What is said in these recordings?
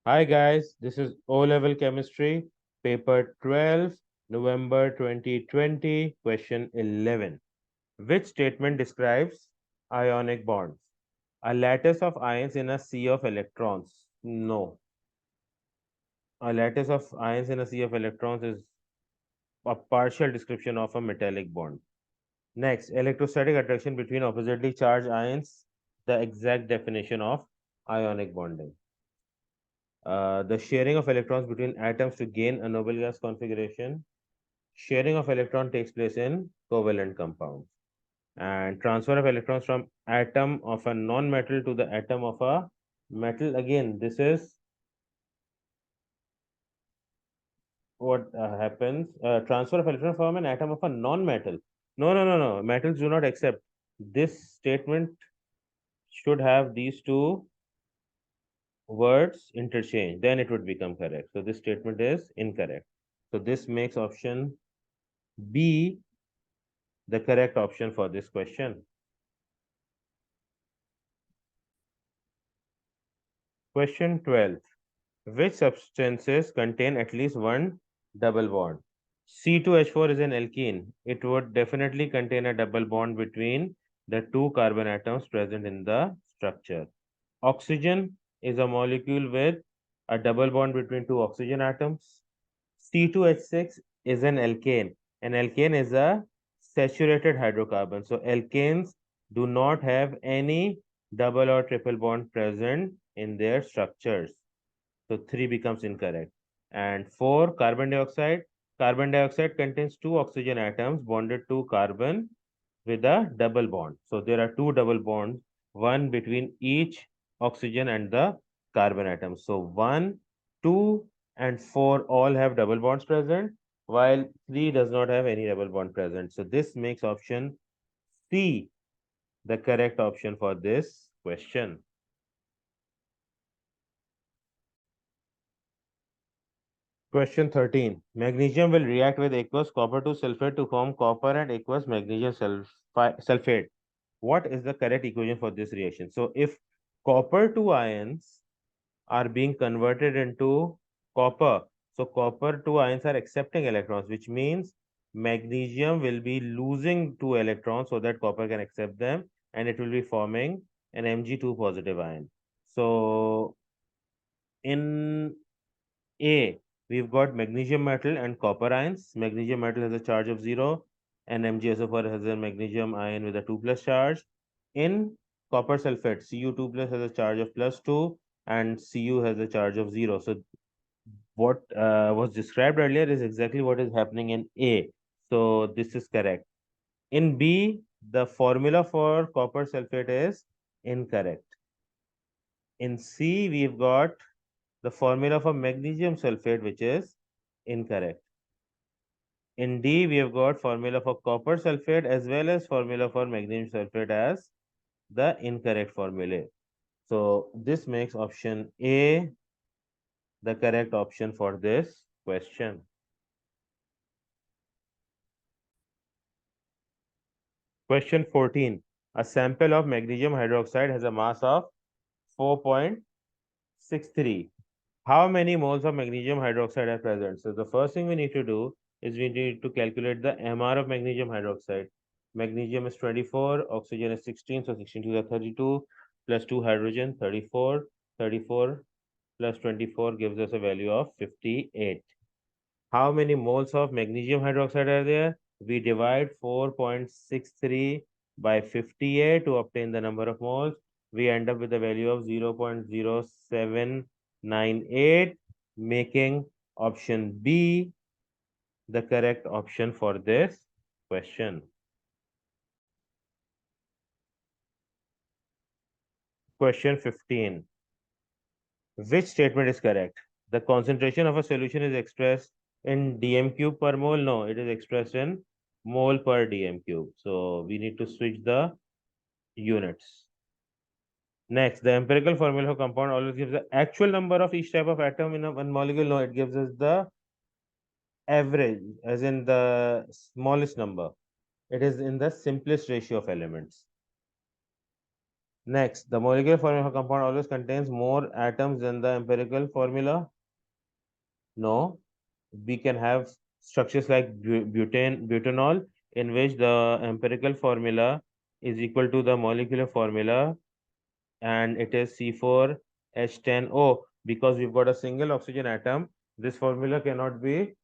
Hi guys, this is O-level chemistry, paper 12, November 2020, question 11. Which statement describes ionic bonds? A lattice of ions in a sea of electrons. No. A lattice of ions in a sea of electrons is a partial description of a metallic bond. Next, electrostatic attraction between oppositely charged ions, the exact definition of ionic bonding. The sharing of electrons between atoms to gain a noble gas configuration. Sharing of electron takes place in covalent compounds. And transfer of electrons from atom of a non-metal to the atom of a metal. Again, this is what happens. Transfer of electron from an atom of a non-metal. No. Metals do not accept. This statement should have these two words interchange. Then it would become correct. So this statement is incorrect. So this makes option B the correct option for this question. Question 12. Which substances contain at least one double bond? C2H4 is an alkene. It would definitely contain a double bond between the two carbon atoms present in the structure. Oxygen is a molecule with a double bond between two oxygen atoms. C2H6 is an alkane. An alkane is a saturated hydrocarbon. So alkanes do not have any double or triple bond present in their structures. So 3 becomes incorrect. And 4, carbon dioxide. Carbon dioxide contains two oxygen atoms bonded to carbon with a double bond. So there are two double bonds, one between each oxygen and the carbon atom. So 1, 2, and 4 all have double bonds present, while 3 does not have any double bond present. So this makes option C the correct option for this question. Question 13. Magnesium will react with aqueous copper to sulfate to form copper and aqueous magnesium sulfate. What is the correct equation for this reaction? So if copper 2 ions are being converted into copper, so copper 2 ions are accepting electrons, which means magnesium will be losing 2 electrons so that copper can accept them, and it will be forming an Mg2 positive ion. So in A, we've got magnesium metal and copper ions. Magnesium metal has a charge of 0 and MgSO4 has a magnesium ion with a 2 plus charge. In copper sulfate, Cu2 plus has a charge of plus 2 and Cu has a charge of 0. So what was described earlier is exactly what is happening in A. So this is correct. In B, the formula for copper sulfate is incorrect. In C, we've got the formula for magnesium sulfate, which is incorrect. In D, we have got formula for copper sulfate as well as formula for magnesium sulfate as the incorrect formula. So this makes option A the correct option for this question. Question 14. A sample of magnesium hydroxide has a mass of 4.63. How many moles of magnesium hydroxide are present? So the first thing we need to do is we need to calculate the MR of magnesium hydroxide. Magnesium is 24, oxygen is 16, so 16 to the 32, plus 2 hydrogen, 34, 34 plus 24 gives us a value of 58. How many moles of magnesium hydroxide are there? We divide 4.63 by 58 to obtain the number of moles. We end up with a value of 0.0798, making option B the correct option for this question. Question 15. Which statement is correct? The concentration of a solution is expressed in dm cube per mole. No, it is expressed in mole per dm cube. So we need to switch the units. Next, the empirical formula for compound always gives the actual number of each type of atom in a one molecule. No, it gives us the average, as in the smallest number. It is in the simplest ratio of elements. Next, the molecular formula of a compound always contains more atoms than the empirical formula. No, we can have structures like butanol, in which the empirical formula is equal to the molecular formula, and it is C4H10O. Because we've got a single oxygen atom, this formula cannot be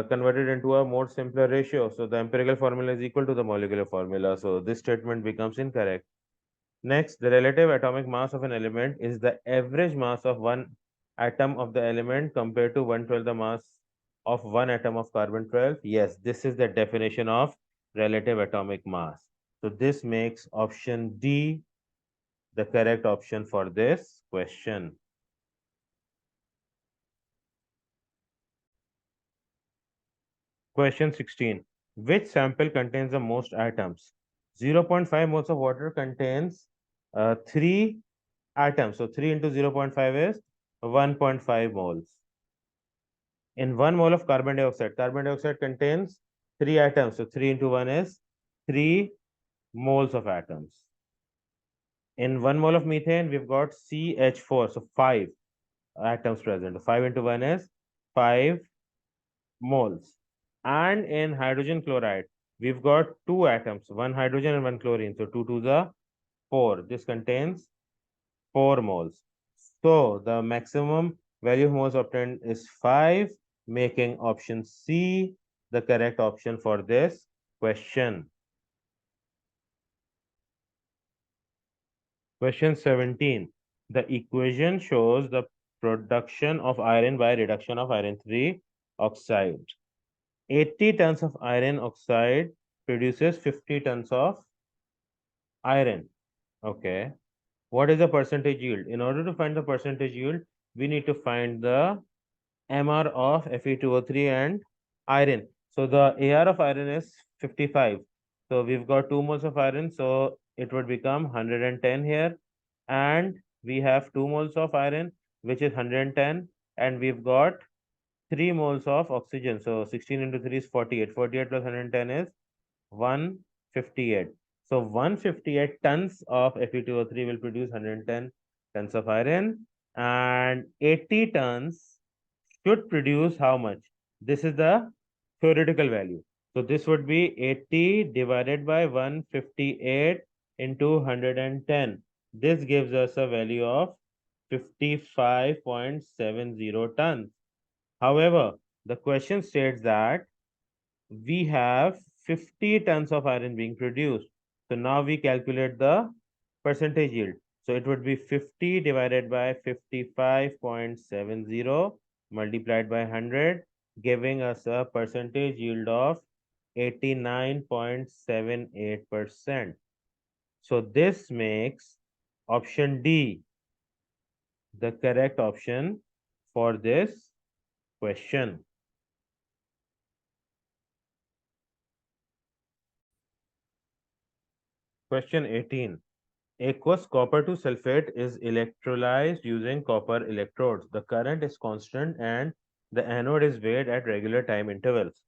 converted into a more simpler ratio. So the empirical formula is equal to the molecular formula. So this statement becomes incorrect. Next, the relative atomic mass of an element is the average mass of one atom of the element compared to 1/12 the mass of one atom of carbon 12. Yes, this is the definition of relative atomic mass. So this makes option D the correct option for this question. Question 16. Which sample contains the most atoms? 0.5 moles of water contains 3 atoms. So 3 into 0.5 is 1.5 moles. In 1 mole of carbon dioxide contains 3 atoms. So 3 into 1 is 3 moles of atoms. In 1 mole of methane, we've got CH4. So 5 atoms present. 5 into 1 is 5 moles. And in hydrogen chloride, we've got 2 atoms, 1 hydrogen and 1 chlorine. So 2 to the 4. This contains 4 moles. So the maximum value of moles obtained is 5, making option C the correct option for this question. Question 17. The equation shows the production of iron by reduction of iron 3 oxide. 80 tons of iron oxide produces 50 tons of iron. Okay. What is the percentage yield? In order to find the percentage yield, we need to find the MR of Fe2O3 and iron. So the AR of iron is 55. So we've got 2 moles of iron. So it would become 110 here. And we have 2 moles of iron, which is 110. And we've got 3 moles of oxygen. So 16 into 3 is 48. 48 plus 110 is 158. So 158 tons of Fe2O3 will produce 110 tons of iron, and 80 tons should produce how much? This is the theoretical value. So this would be 80 divided by 158 into 110. This gives us a value of 55.70 tons. However, the question states that we have 50 tons of iron being produced. So now we calculate the percentage yield. So it would be 50 divided by 55.70 multiplied by 100, giving us a percentage yield of 89.78%. So this makes option D the correct option for this question. Question 18. Aqueous copper to sulfate is electrolyzed using copper electrodes. The current is constant and the anode is weighed at regular time intervals.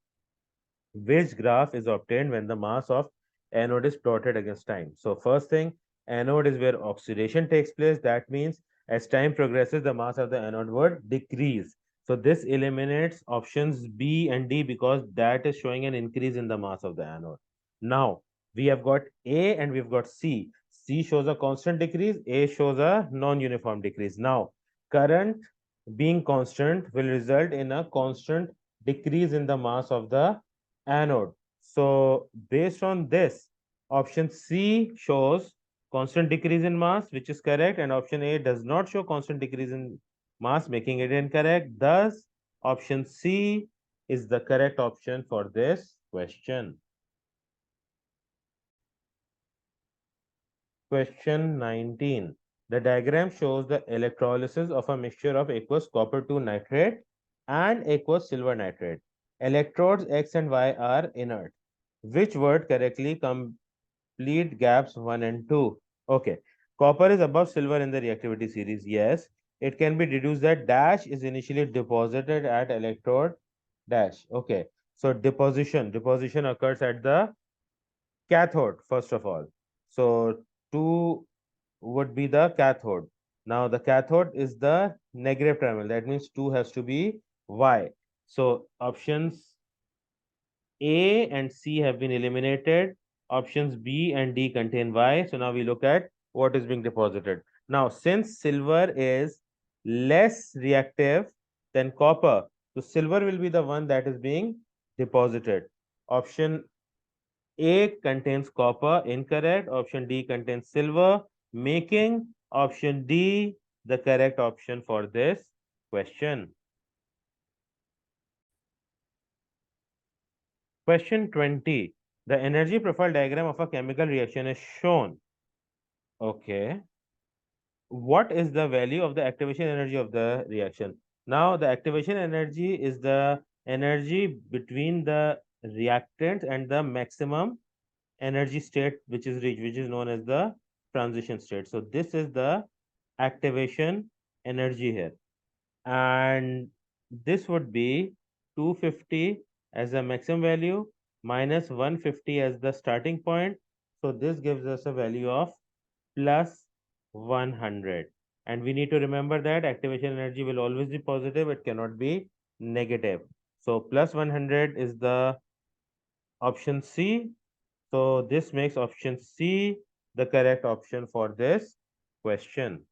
Which graph is obtained when the mass of anode is plotted against time? So first thing, anode is where oxidation takes place. That means as time progresses, the mass of the anode would decrease. So this eliminates options B and D because that is showing an increase in the mass of the anode. Now, we have got A and we've got C. C shows a constant decrease, A shows a non-uniform decrease. Now, current being constant will result in a constant decrease in the mass of the anode. So based on this, option C shows constant decrease in mass, which is correct, and option A does not show constant decrease in mass, making it incorrect. Thus, option C is the correct option for this question. Question 19. The diagram shows the electrolysis of a mixture of aqueous copper 2 nitrate and aqueous silver nitrate. Electrodes X and Y are inert. Which word correctly complete gaps 1 and 2? Okay. Copper is above silver in the reactivity series. Yes. It can be deduced that dash is initially deposited at electrode dash. Okay. So deposition occurs at the cathode, first of all. So 2 would be the cathode. Now the cathode is the negative terminal. That means 2 has to be Y. So options A and C have been eliminated. Options B and D contain Y. So now we look at what is being deposited. Now, since silver is less reactive than copper, so silver will be the one that is being deposited. Option A contains copper, incorrect. Option D contains silver, making option D the correct option for this question. Question 20. The energy profile diagram of a chemical reaction is shown. Okay. What is the value of the activation energy of the reaction? Now, the activation energy is the energy between the reactant and the maximum energy state which is reached, which is known as the transition state. So, this is the activation energy here. And this would be 250 as a maximum value minus 150 as the starting point. So this gives us a value of plus 100. And we need to remember that activation energy will always be positive, it cannot be negative. So plus 100 is the option C. So this makes option C the correct option for this question.